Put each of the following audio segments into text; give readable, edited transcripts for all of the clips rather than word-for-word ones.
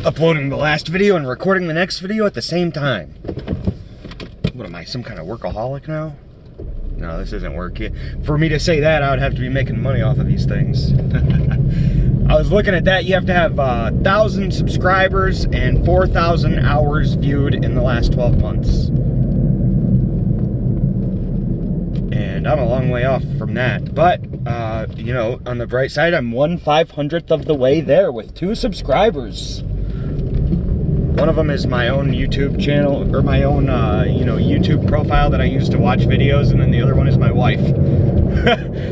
uploading the last video and recording the next video at the same time. What am I, some kind of workaholic now? No, this isn't work. For me to say that, I would have to be making money off of these things. I was looking at that. You have to have 1,000 subscribers and 4,000 hours viewed in the last 12 months. And I'm a long way off from that. But, you know, on the bright side, I'm 1/500th of the way there with 2 subscribers. One of them is my own YouTube channel, or my own, you know, YouTube profile that I use to watch videos, and then the other one is my wife.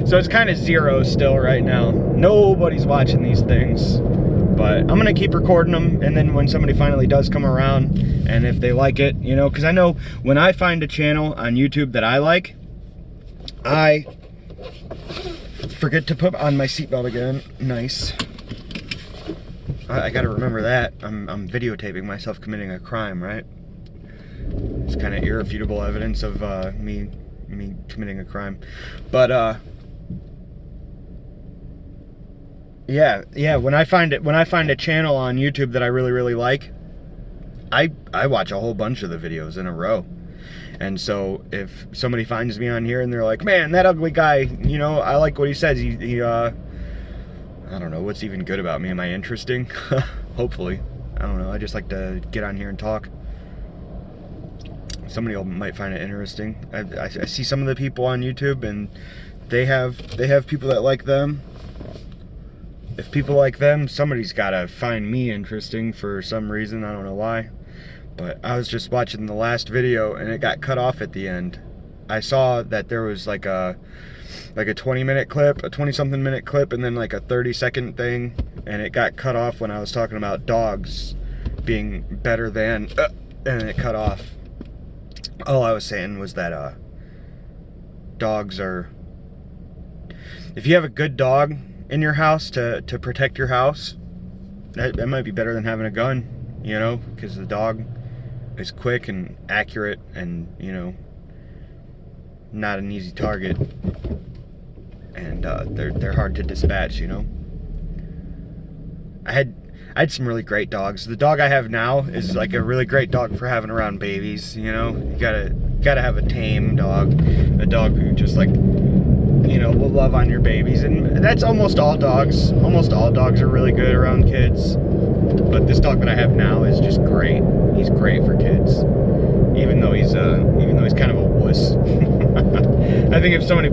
So it's kind of zero still right now. Nobody's watching these things. But I'm going to keep recording them, and then when somebody finally does come around, and if they like it, you know, because I know when I find a channel on YouTube that I like, I forget to put on my seatbelt again. Nice. I gotta remember that. I'm videotaping myself committing a crime, right? It's kind of irrefutable evidence of me committing a crime. But yeah. When I find a channel on YouTube that I really like, I watch a whole bunch of the videos in a row. And so if somebody finds me on here and they're like, man, that ugly guy, you know, I like what he says. He I don't know, what's even good about me? Am I interesting? Hopefully. I don't know, I just like to get on here and talk. Somebody might find it interesting. I see some of the people on YouTube, and they have people that like them. If people like them, somebody's gotta find me interesting for some reason, I don't know why. But I was just watching the last video, and it got cut off at the end. I saw that there was like a 20-minute clip, a 20-something minute clip, and then like a 30-second thing, and it got cut off when I was talking about dogs being better than, and it cut off. All I was saying was that dogs are, if you have a good dog in your house to protect your house, that might be better than having a gun, you know, because the dog is quick and accurate and, you know, not an easy target. And they're hard to dispatch, you know. I had some really great dogs. The dog I have now is like a really great dog for having around babies, you know. You gotta have a tame dog, a dog who just like, you know, will love on your babies. And that's almost all dogs. Almost all dogs are really good around kids. But this dog that I have now is just great. He's great for kids, even though he's kind of a wuss. I think if somebody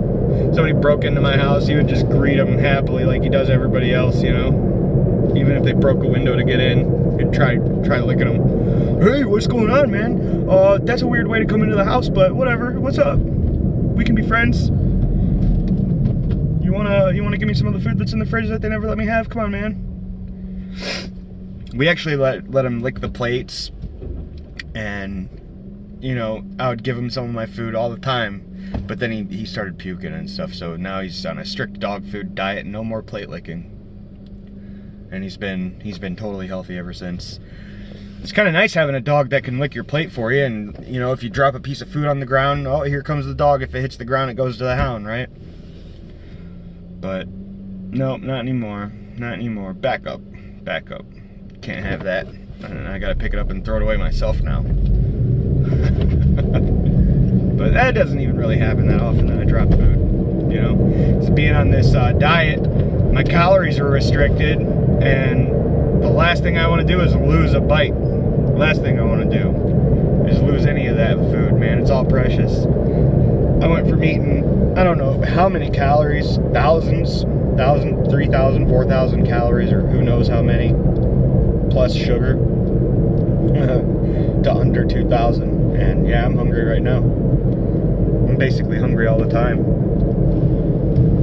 broke into my house, he would just greet them happily like he does everybody else, you know. Even if they broke a window to get in, he'd try licking them. Hey, what's going on, man? That's a weird way to come into the house, but whatever. What's up? We can be friends. You wanna give me some of the food that's in the fridge that they never let me have? Come on, man. We actually let him lick the plates, and you know, I would give him some of my food all the time. But then he started puking and stuff, so now he's on a strict dog food diet, no more plate licking. And he's been totally healthy ever since. It's kind of nice having a dog that can lick your plate for you, and you know, if you drop a piece of food on the ground, oh, here comes the dog. If it hits the ground, it goes to the hound, right? But no, not anymore. Not anymore. Back up. Can't have that. And I gotta pick it up and throw it away myself now. But that doesn't even really happen that often that I drop food, you know. So being on this diet, my calories are restricted, and the last thing I want to do is lose a bite. The last thing I want to do is lose any of that food, man. It's all precious. I went from eating, I don't know how many calories, 3,000, 4,000 calories, or who knows how many, plus sugar, to under 2,000. And yeah, I'm hungry right now. I'm basically hungry all the time.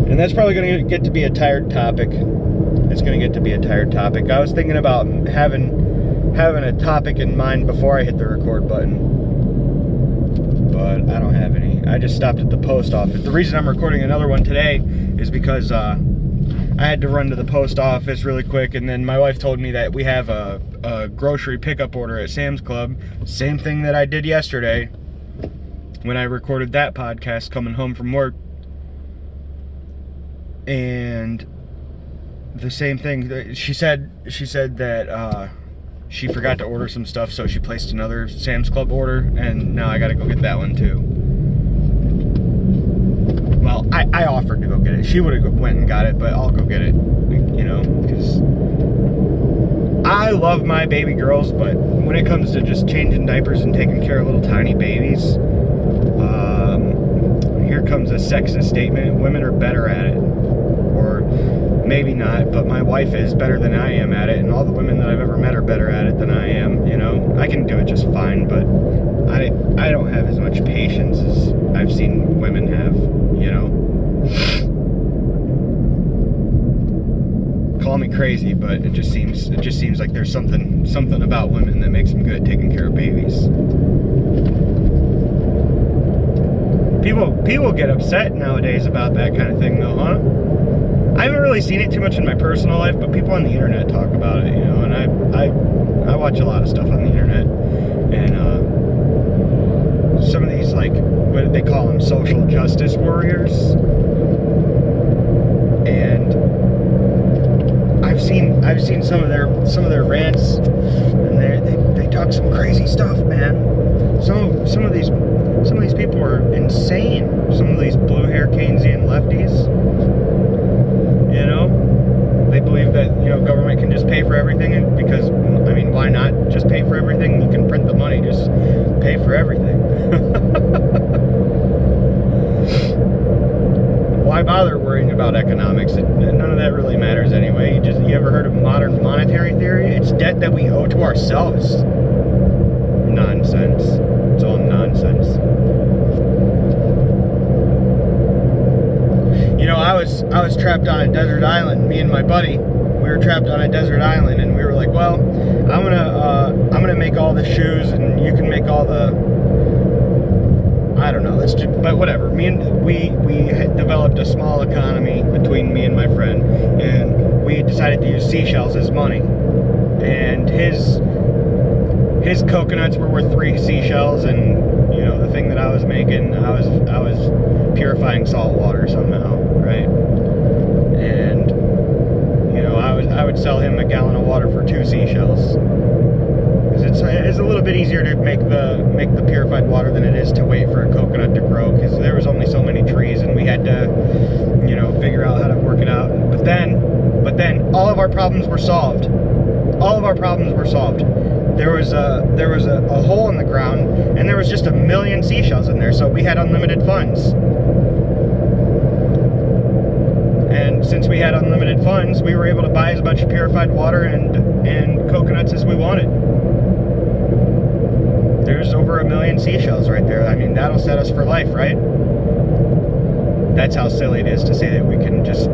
And that's probably going to get to be a tired topic. It's going to get to be a tired topic. I was thinking about having a topic in mind before I hit the record button, but I don't have any. I just stopped at the post office. The reason I'm recording another one today is because I had to run to the post office really quick, and then my wife told me that we have a grocery pickup order at Sam's Club. Same thing that I did yesterday when I recorded that podcast coming home from work. And the same thing, she said that she forgot to order some stuff, so she placed another Sam's Club order, and now I gotta go get that one too. Well, I offered to go get it. She would have went and got it, but I'll go get it, you know, because I love my baby girls, but when it comes to just changing diapers and taking care of little tiny babies, here comes a sexist statement. Women are better at it. Or maybe not, but my wife is better than I am at it, and all the women that I've ever met are better at it than I am, you know. I can do it just fine, but I don't have as much patience as I've seen women have, you know. Call me crazy, but it just seems like there's something about women that makes them good at taking care of babies. People get upset nowadays about that kind of thing, though, huh? I haven't really seen it too much in my personal life, but people on the internet talk about it, you know, and I watch a lot of stuff on the internet, and some of these, like, what do they call them, social justice warriors, and I've seen some of their rants, and they talk some crazy stuff, man. Some of these people are insane. Some of these blue hair Keynesian lefties, you know, they believe that, you know, government can just pay for everything, because, I mean, why not just pay for everything? You can print the money, just pay for everything. Why bother worrying about economics? None of that really matters anyway. You ever heard of modern monetary theory? It's debt that we owe to ourselves. Nonsense. It's all nonsense. You know, I was trapped on a desert island. Me and my buddy, we were trapped on a desert island, and we were like, well, I'm gonna make all the shoes, and you can make all the, I don't know, but whatever. We had developed a small economy between me and my friend, and we decided to use seashells as money. And his coconuts were worth 3 seashells, and, you know, the thing that I was making, I was purifying salt water somehow, right? And, you know, I would sell him a gallon of water for 2 seashells. Because it's a little bit easier to make the purified water than it is to wait for a coconut to grow, because there was only so many trees, and we had to, you know, figure out how to work it out. But then all of our problems were solved. All of our problems were solved. There was a hole in the ground, and there was just 1 million seashells in there, so we had unlimited funds. And since we had unlimited funds, we were able to buy as much purified water and coconuts as we wanted. There's over 1 million seashells right there. I mean, that'll set us for life, right? That's how silly it is to say that we can just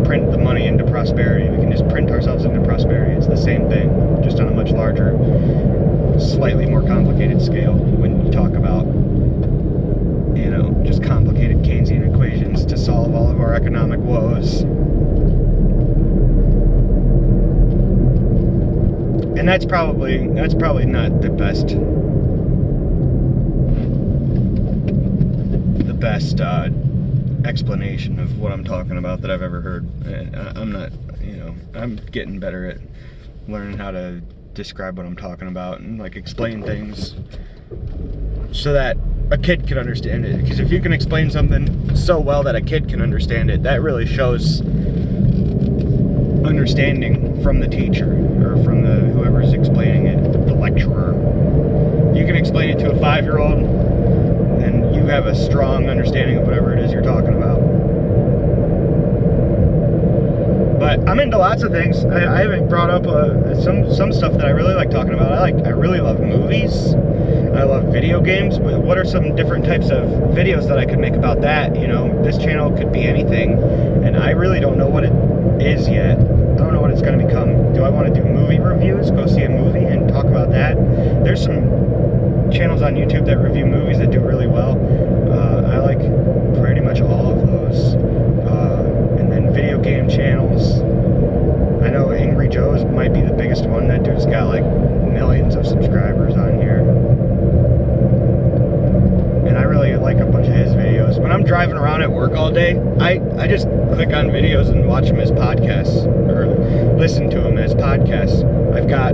print the money into prosperity. We can just print ourselves into prosperity. It's the same thing, just on a much larger, slightly more complicated scale when you talk about, you know, just complicated Keynesian equations to solve all of our economic woes. And that's probably not the best explanation of what I'm talking about that I've ever heard. I'm not, you know, I'm getting better at learning how to describe what I'm talking about and, like, explain things so that a kid can understand it. Because if you can explain something so well that a kid can understand it, that really shows understanding from the teacher or from whoever's explaining it, the lecturer. If you can explain it to a 5-year-old, then you have a strong understanding of whatever it is you're talking about. But I'm into lots of things. I haven't brought up some stuff that I really like talking about. I really love movies. I love video games. What are some different types of videos that I could make about that? You know, this channel could be anything, and I really don't know what it is yet. I don't know what it's going to become. Do I want to do movie reviews? Go see a movie and talk about that? There's some channels on YouTube that review movies that do really well. I like pretty much all of those. And then video game channels. I know Angry Joe's might be the biggest one. That dude's got like millions of subscribers on here. And I really like a bunch of his videos. When I'm driving around at work all day, I just click on videos and watch them as podcasts, or listen to them as podcasts. I've got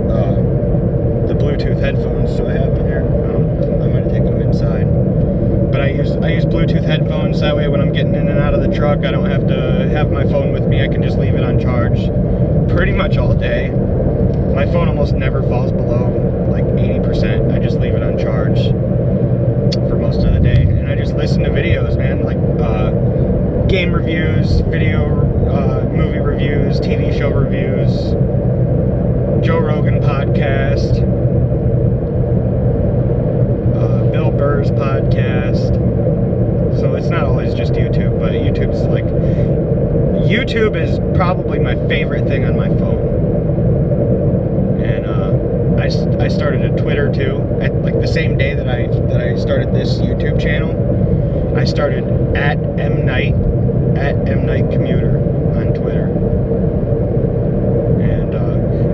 Bluetooth headphones do I have in here? I might have taken them inside. But I use Bluetooth headphones, that way when I'm getting in and out of the truck, I don't have to have my phone with me. I can just leave it on charge pretty much all day. My phone almost never falls below like 80%. I just leave it on charge for most of the day. And I just listen to videos, man, like game reviews, movie reviews, TV show reviews, Joe Rogan podcast, Bill Burr's podcast. So it's not always just YouTube, but YouTube is probably my favorite thing on my phone. And I started a Twitter too. At like the same day that I started this YouTube channel, I started at MKnight Commuter on Twitter. And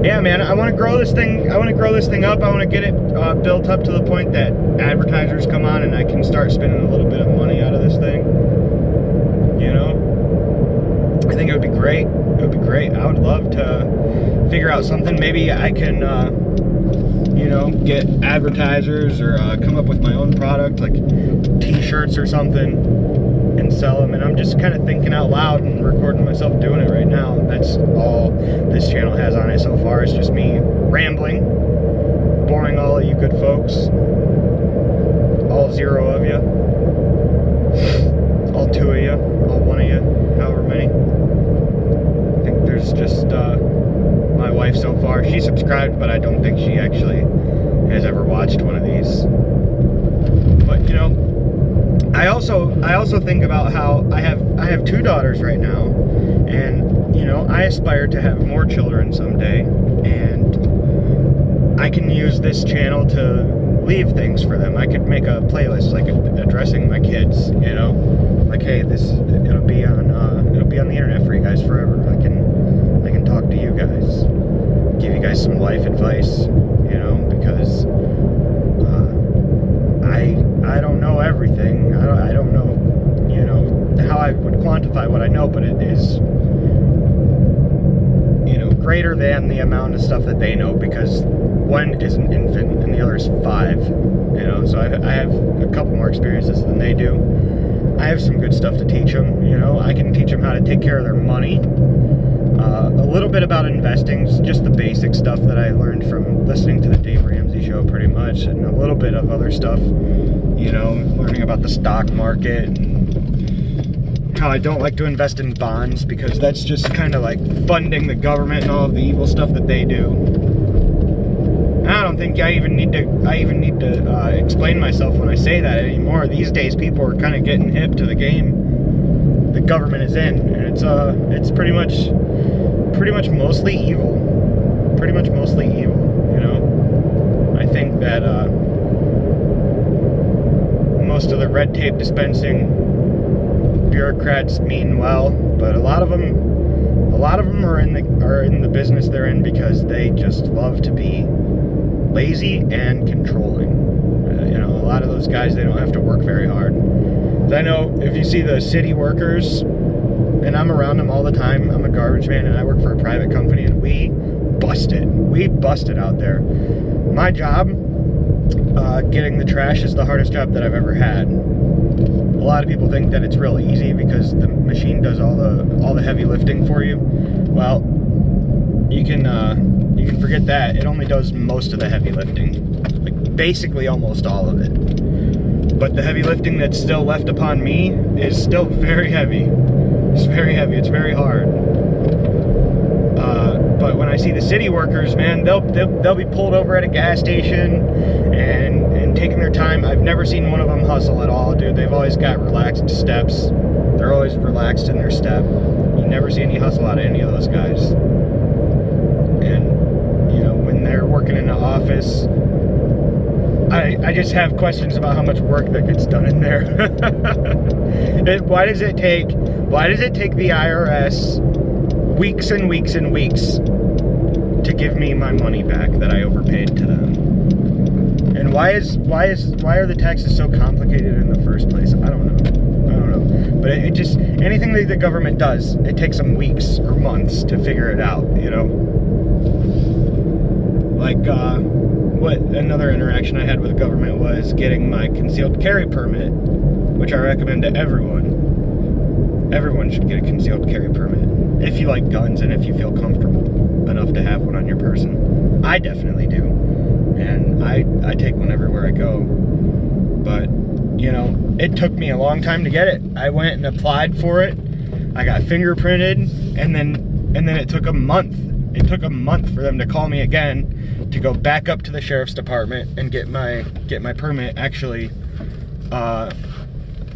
yeah, man, I want to grow this thing. I want to grow this thing up. I want to get it built up to the point that advertisers come on and I can start spending a little bit of money out of this thing. You know, I think it would be great. It would be great. I would love to figure out something. Maybe I can, you know, get advertisers or come up with my own product, like t-shirts or something, and sell them. And I'm just kind of thinking out loud and recording myself doing it right now. That's all this channel has on it so far. It's just me rambling, boring all of you good folks, all 0 of you, all 2 of you, all 1 of you, however many. I think there's just my wife so far. She subscribed, but I don't think she actually has ever watched one of these. But you know, I also think about how I have 2 daughters right now, and you know, I aspire to have more children someday, and I can use this channel to leave things for them. I could make a playlist like addressing my kids, you know, like, hey, it'll be on the internet for you guys forever. I can talk to you guys, give you guys some life advice, you know, because I don't know everything. I don't know, you know, how I would quantify what I know, but it is, you know, greater than the amount of stuff that they know, because one is an infant and the other is 5, you know, so I have a couple more experiences than they do. I have some good stuff to teach them, you know. I can teach them how to take care of their money, a little bit about investing, just the basic stuff that I learned from listening to the Dave Ramsey show pretty much, and a little bit of other stuff, you know, learning about the stock market and how I don't like to invest in bonds, because that's just kind of like funding the government and all of the evil stuff that they do. And I don't think I even need to explain myself when I say that anymore. These days, people are kind of getting hip to the game the government is in, and it's pretty much mostly evil. Pretty much mostly evil, you know. I think that most of the red tape dispensing bureaucrats mean well, but a lot of them are in the business they're in because they just love to be lazy and controlling. You know, a lot of those guys, they don't have to work very hard. I know if you see the city workers, and I'm around them all the time. I'm a garbage man and I work for a private company, and we busted out there. My job, getting the trash, is the hardest job that I've ever had. A lot of people think that it's real easy because the machine does all the heavy lifting for you. Well, you can forget that. It only does most of the heavy lifting, like basically almost all of it. But the heavy lifting that's still left upon me is still very heavy. It's very heavy. It's very hard. But when I see the city workers, man, they'll be pulled over at a gas station and taking their time. I've never seen one of them hustle at all, dude. They've always got relaxed steps. They're always relaxed in their step. You never see any hustle out of any of those guys. And you know, when they're working in the office, I just have questions about how much work that gets done in there. Why does it take the IRS weeks and weeks and weeks to give me my money back that I overpaid to them? And why are the taxes so complicated in the first place? I don't know. But it just, anything that the government does, it takes them weeks or months to figure it out, you know? Like, what another interaction I had with the government was getting my concealed carry permit, which I recommend to everyone. Everyone should get a concealed carry permit if you like guns and if you feel comfortable enough to have one on your person. I definitely do, and I take one everywhere I go. But you know, it took me a long time to get it. I went and applied for it. I got fingerprinted, and then it took a month. It took a month for them to call me again to go back up to the sheriff's department and get my permit actually,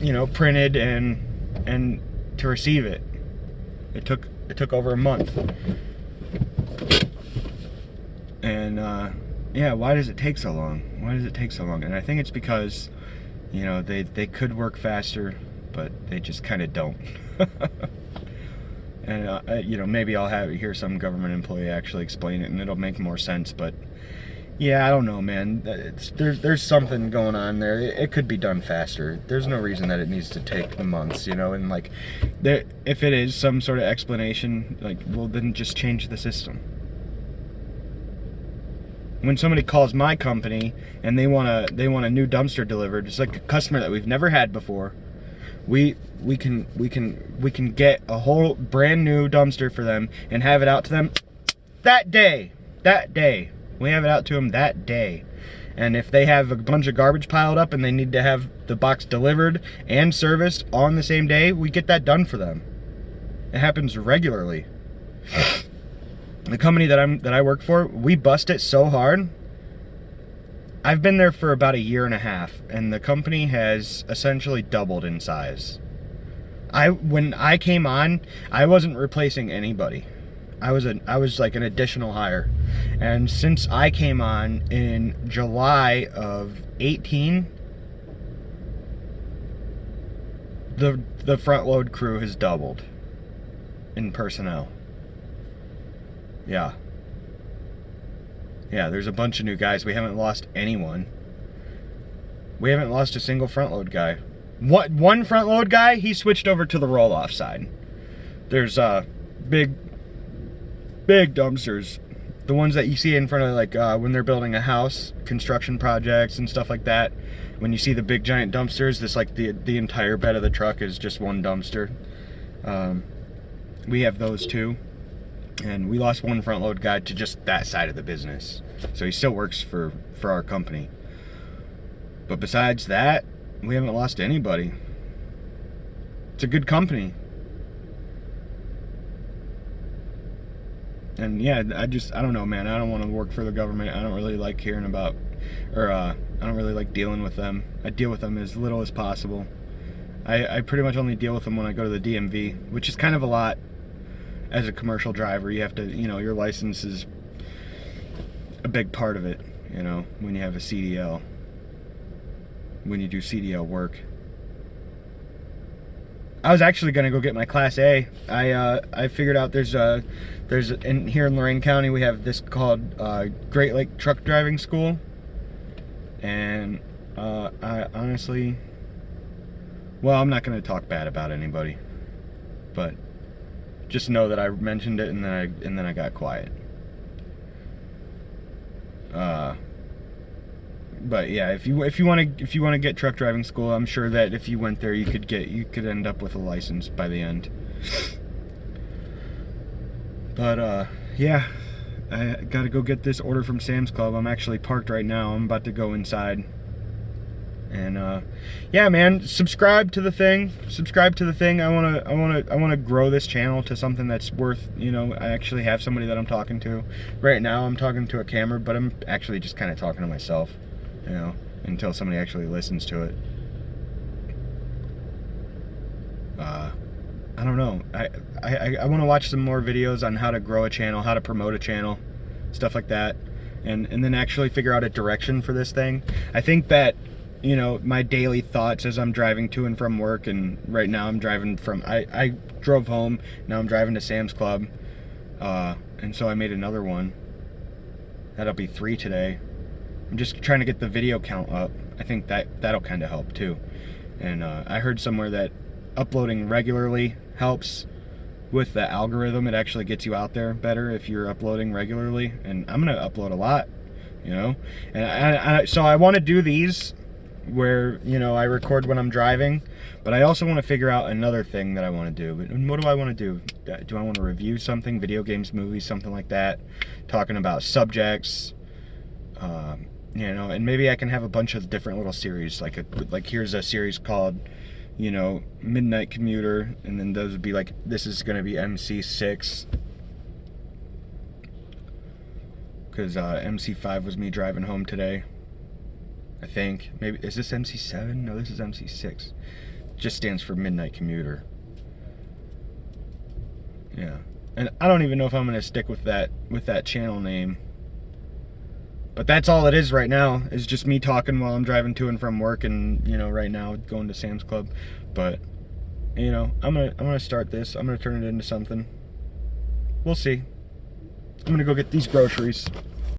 you know, printed and to receive it. It took over a month. And yeah, why does it take so long? Why does it take so long? And I think it's because, you know, they could work faster, but they just kind of don't. And you know, maybe I'll hear some government employee actually explain it, and it'll make more sense. But yeah, I don't know, man. There's something going on there. It could be done faster. There's no reason that it needs to take months, you know. And like, if it is some sort of explanation, like, well, then just change the system. When somebody calls my company and they want a new dumpster delivered, it's like a customer that we've never had before. We can get a whole brand new dumpster for them and have it out to them that day. We have it out to them that day. And if they have a bunch of garbage piled up and they need to have the box delivered and serviced on the same day, we get that done for them. It happens regularly. The company that I work for, we bust it so hard. I've been there for about a year and a half, and the company has essentially doubled in size. When I came on, I wasn't replacing anybody. I was like an additional hire. And since I came on in July of 18, the front load crew has doubled in personnel. Yeah. Yeah, there's a bunch of new guys. We haven't lost anyone. We haven't lost a single front load guy. One front load guy, he switched over to the roll-off side. There's big dumpsters. The ones that you see in front of, like, when they're building a house, construction projects and stuff like that. When you see the big giant dumpsters, this, like, the entire bed of the truck is just one dumpster. We have those too. And we lost one front load guy to just that side of the business. So he still works for our company. But besides that, we haven't lost anybody. It's a good company. And yeah, I don't know, man. I don't want to work for the government. I don't really like hearing about, or I don't really like dealing with them. I deal with them as little as possible. I pretty much only deal with them when I go to the DMV, which is kind of a lot. As a commercial driver, you have to, you know, your license is a big part of it, you know, when you have a CDL, when you do CDL work. I was actually going to go get my Class A. I figured out there's here in Lorain County, we have this called Great Lake Truck Driving School. And I honestly, well, I'm not going to talk bad about anybody, but just know that I mentioned it and then I got quiet. But yeah, if you want to get truck driving school, I'm sure that if you went there, you could end up with a license by the end. But yeah, I gotta go get this order from Sam's Club. I'm actually parked right now. I'm about to go inside. And yeah, man, subscribe to the thing. I wanna grow this channel to something that's worth, you know, I actually have somebody that I'm talking to. Right now I'm talking to a camera, but I'm actually just kind of talking to myself, you know, until somebody actually listens to it. I don't know. I want to watch some more videos on how to grow a channel, how to promote a channel, stuff like that, and then actually figure out a direction for this thing. I think that, you know, my daily thoughts as I'm driving to and from work, and right now I'm driving from, I drove home, now I'm driving to Sam's Club, and so I made another one. That'll be 3 today. I'm just trying to get the video count up. I think that'll kind of help too. And I heard somewhere that uploading regularly helps with the algorithm. It actually gets you out there better if you're uploading regularly, and I'm gonna upload a lot you know. And so I want to do these where, you know, I record when I'm driving, but I also want to figure out another thing that I want to do. And what do I want to do? Do I want to review something, video games, movies, something like that, talking about subjects, you know, and maybe I can have a bunch of different little series, like here's a series called, you know, Midnight Commuter, and then those would be like, this is going to be MC6, because MC5 was me driving home today, I think. Maybe, is this MC7? No, this is MC6. Just stands for Midnight Commuter. Yeah. And I don't even know if I'm going to stick with that channel name. But that's all it is right now, is just me talking while I'm driving to and from work, and, you know, right now going to Sam's Club. But, you know, I'm gonna start this. I'm gonna turn it into something. We'll see. I'm gonna go get these groceries.